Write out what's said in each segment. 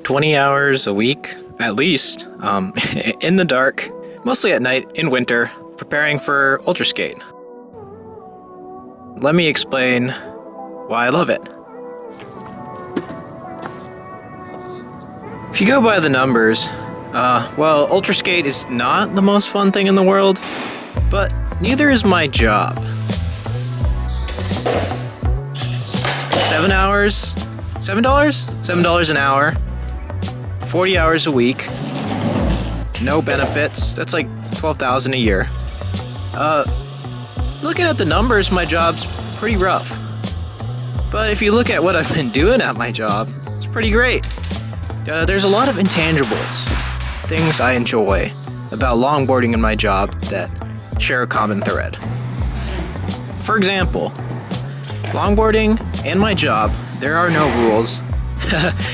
20 hours a week, at least, in the dark, mostly at night in winter, preparing for Ultraskate. Let me explain why I love it. If you go by the numbers, well, Ultraskate is not the most fun thing in the world, but neither is my job. 7 hours? $7? $7 an hour. 40 hours a week. No benefits. That's like $12,000 a year. Looking at the numbers, my job's pretty rough. But if you look at what I've been doing at my job, it's pretty great. There's a lot of intangibles, things I enjoy about longboarding in my job that share a common thread. For example, longboarding and my job, there are no rules.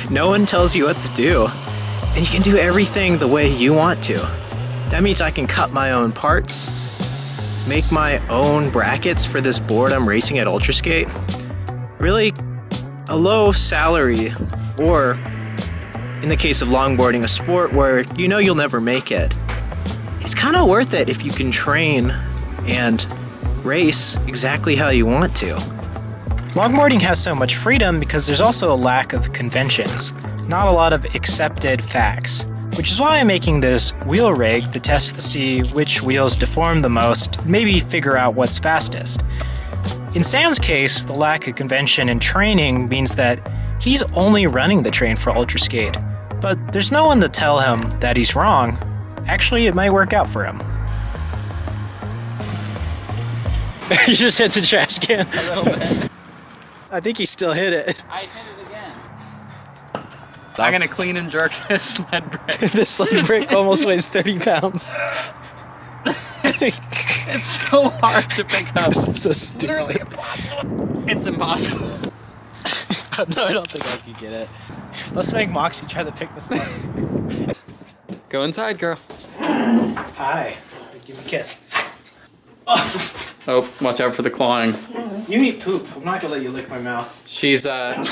No one tells you what to do, and you can do everything the way you want to. That means I can cut my own parts, make my own brackets for this board I'm racing at Ultraskate. Really, a low salary, or in the case of longboarding, a sport where you know you'll never make it, it's kind of worth it if you can train and race exactly how you want to. Longboarding has so much freedom because there's also a lack of conventions, not a lot of accepted facts, which is why I'm making this wheel rig to test to see which wheels deform the most, maybe figure out what's fastest. In Sam's case, the lack of convention and training means that he's only running the train for Ultraskate, but there's no one to tell him that he's wrong. Actually, it might work out for him. You just hit the trash can. A little bit. I think he still hit it. I hit it again. I'm gonna clean and jerk this sled brick. This sled brick almost weighs 30 pounds. It's so hard to pick up. This is so stupid. Literally impossible. It's impossible. No, I don't think I can get it. Let's make Moxie try to pick this up. Go inside, girl. Hi. Give me a kiss. Oh, watch out for the clawing. You eat poop. I'm not gonna let you lick my mouth. She's They used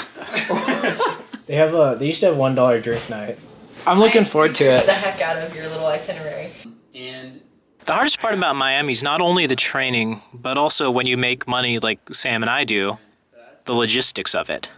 to have $1 drink night. I'm looking forward to it. The heck out of your little itinerary. And The hardest part about Miami is not only the training, but also when you make money like Sam and I do, the logistics of it.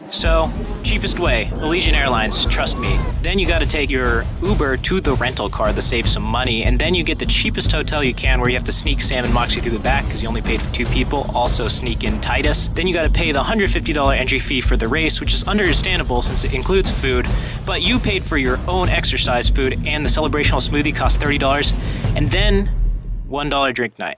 So, cheapest way, Allegiant Airlines, trust me. Then you gotta take your Uber to the rental car to save some money, and then you get the cheapest hotel you can where you have to sneak Sam and Moxie through the back because you only paid for 2 people, also sneak in Titus. Then you gotta pay the $150 entry fee for the race, which is understandable since it includes food, but you paid for your own exercise food, and the celebrational smoothie cost $30, and then $1 drink night.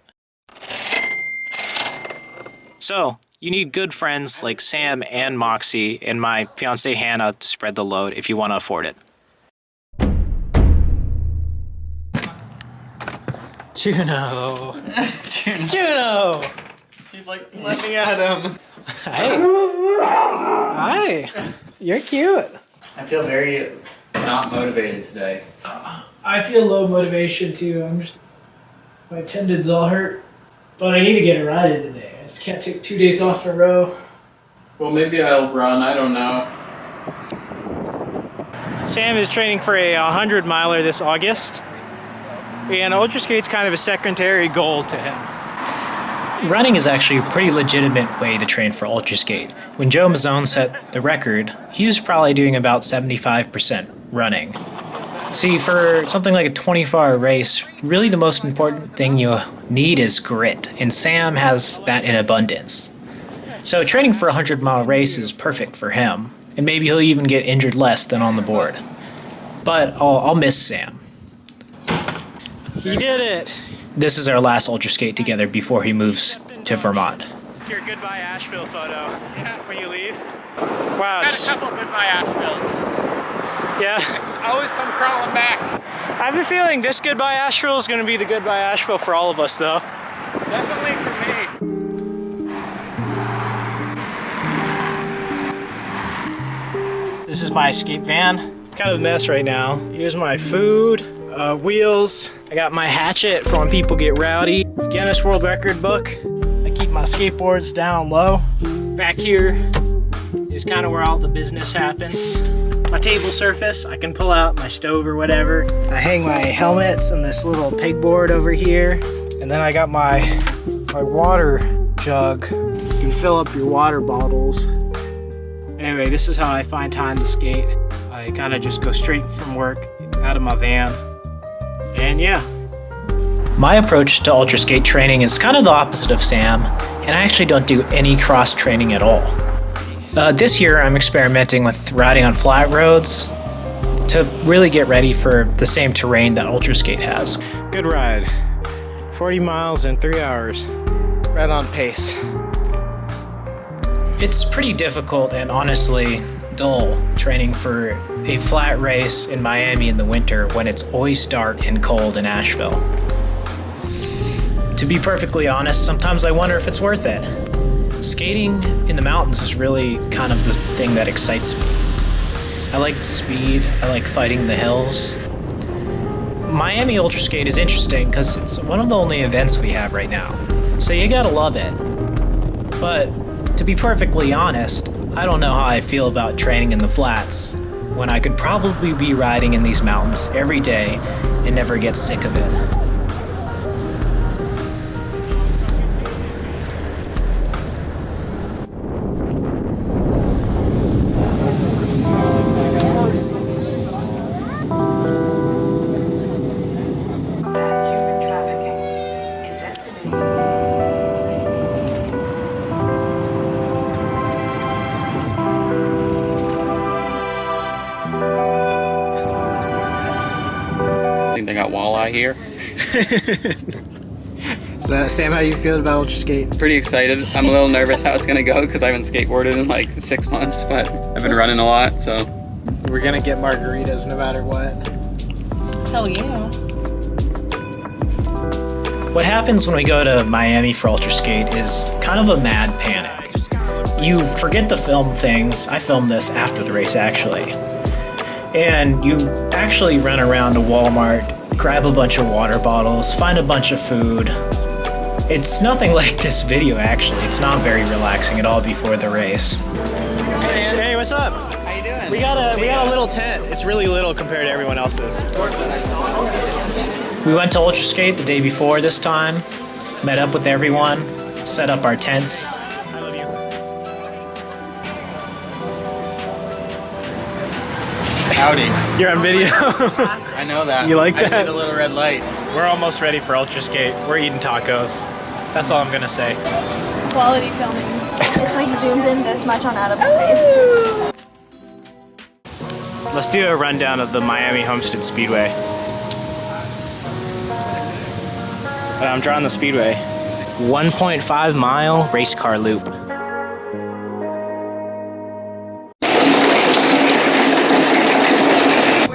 So, you need good friends like Sam and Moxie and my fiancée Hannah to spread the load if you want to afford it. Juno! Juno! she's like, let me at him. Hi! Hi! You're cute! I feel very not motivated today. I feel low motivation too. My tendons all hurt, but I need to get a ride in today. I just can't take 2 days off in a row. Well, maybe I'll run. I don't know. Sam is training for a 100-miler this August, and Ultraskate's kind of a secondary goal to him. Running is actually a pretty legitimate way to train for Ultraskate. When Joe Mazzone set the record, he was probably doing about 75% running. See, for something like a 24-hour race, really the most important thing you need is grit, and Sam has that in abundance. So training for a 100-mile race is perfect for him, and maybe he'll even get injured less than on the board. But I'll miss Sam. He did it! This is our last Ultraskate together before he moves to Vermont. Your goodbye Asheville photo when you leave. Wow. Got a couple goodbye Asheville's. Yeah. I always come crawling back. I have a feeling this goodbye Asheville is going to be the goodbye Asheville for all of us, though. Definitely for me. This is my escape van. It's kind of a mess right now. Here's my food, wheels. I got my hatchet for when people get rowdy. Guinness World Record book. I keep my skateboards down low. Back here is kind of where all the business happens. My table surface, I can pull out my stove or whatever. I hang my helmets on this little pegboard over here. And then I got my water jug. You can fill up your water bottles. Anyway, this is how I find time to skate. I kind of just go straight from work out of my van. And yeah. My approach to Ultraskate training is kind of the opposite of Sam, and I actually don't do any cross training at all. This year I'm experimenting with riding on flat roads to really get ready for the same terrain that Ultraskate has. Good ride. 40 miles in 3 hours. Right on pace. It's pretty difficult and honestly dull training for a flat race in Miami in the winter when it's always dark and cold in Asheville. To be perfectly honest, sometimes I wonder if it's worth it. Skating in the mountains is really kind of the thing that excites me. I like the speed, I like fighting the hills. Miami Ultraskate is interesting because it's one of the only events we have right now, so you gotta love it. But to be perfectly honest, I don't know how I feel about training in the flats when I could probably be riding in these mountains every day and never get sick of it. They got walleye here. So Sam, how you feel about Ultraskate? Pretty excited. I'm a little nervous how it's gonna go because I haven't skateboarded in like 6 months, but I've been running a lot, so. We're gonna get margaritas no matter what. Hell yeah. What happens when we go to Miami for Ultraskate is kind of a mad panic. You forget to film things. I filmed this after the race actually. And you actually run around to Walmart, grab a bunch of water bottles, find a bunch of food. It's nothing like this video actually. It's not very relaxing at all before the race. Hey, what's up? How you doing? We got a little tent. It's really little compared to everyone else's. We went to Ultraskate the day before this time, met up with everyone, set up our tents. I love you. Howdy. You're on video. I know that. You like I see that? the little red light. We're almost ready for Ultraskate. We're eating tacos. That's all I'm gonna say. Quality filming. It's like zoomed in this much on Adam's face. Let's do a rundown of the Miami Homestead Speedway. I'm drawing the speedway. 1.5 mile race car loop. We're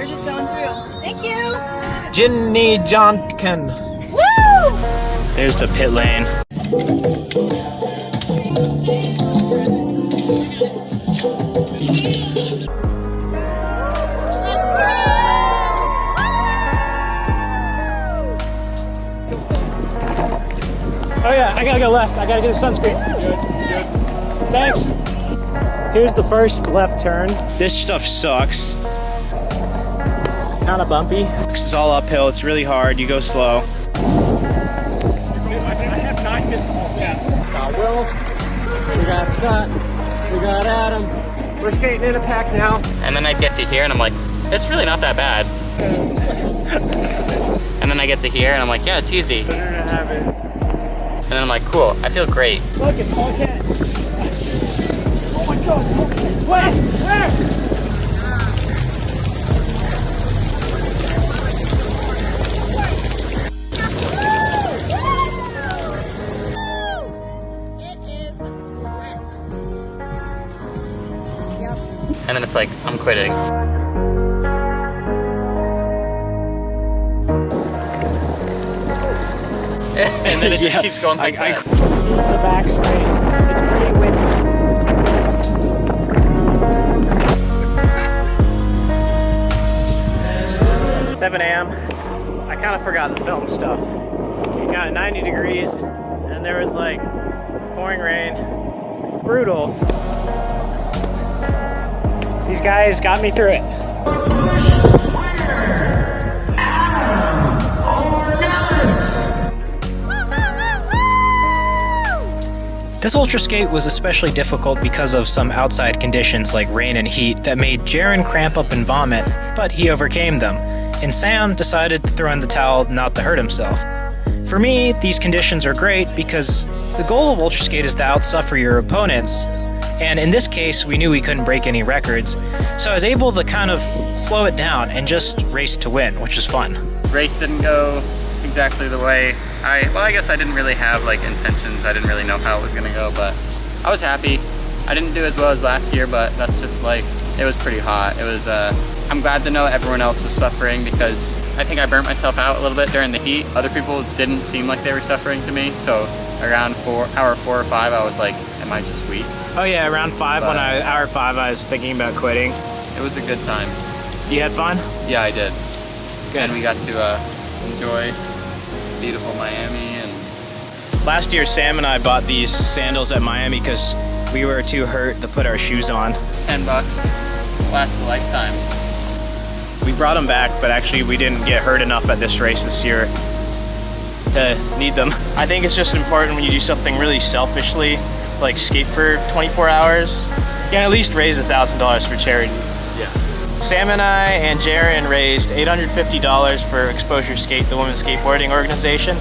just going through. Thank you. Ginny Johnkin. Woo! There's the pit lane. Oh yeah, I gotta go left. I gotta get a sunscreen. Good. Thanks. Here's the first left turn. This stuff sucks. It's kind of bumpy. It's all uphill. It's really hard. You go slow. I have 9 misses. Yeah. Got Will. We got Scott. We got Adam. We're skating in a pack now. And then I get to here and I'm like, it's really not that bad. And then I get to here and I'm like, yeah, it's easy. Better to have it. And then I'm like, cool, I feel great. Look, it's all cat. Oh my god. Where? And then it's like, I'm quitting. And then it just keeps going like that. The back straight. It's pretty windy. 7 a.m. I kind of forgot the film stuff. It got 90 degrees and there was like pouring rain. Brutal. These guys got me through it. This Ultraskate was especially difficult because of some outside conditions like rain and heat that made Geran cramp up and vomit, but he overcame them, and Sam decided to throw in the towel not to hurt himself. For me, these conditions are great because the goal of Ultraskate is to outsuffer your opponents, and in this case, we knew we couldn't break any records, so I was able to kind of slow it down and just race to win, which was fun. Race didn't go exactly the way I guess I didn't really have like intentions. I didn't really know how it was gonna go, but I was happy. I didn't do as well as last year, but that's just like, it was pretty hot. It was, I'm glad to know everyone else was suffering because I think I burnt myself out a little bit during the heat. Other people didn't seem like they were suffering to me, so around hour 4 or 5, I was like, am I just weak? Oh yeah, around 5, But- hour 5, I was thinking about quitting. It was a good time. You had fun? Yeah, I did. Good. And we got to enjoy beautiful Miami. And Last year, Sam and I bought these sandals at Miami because we were too hurt to put our shoes on. $10 lasts a lifetime. We brought them back, but actually we didn't get hurt enough at this race this year to need them. I think it's just important when you do something really selfishly, like skate for 24 hours, you can at least raise $1,000 for charity. Yeah. Sam and I and Geran raised $850 for Exposure Skate, the women's skateboarding organization.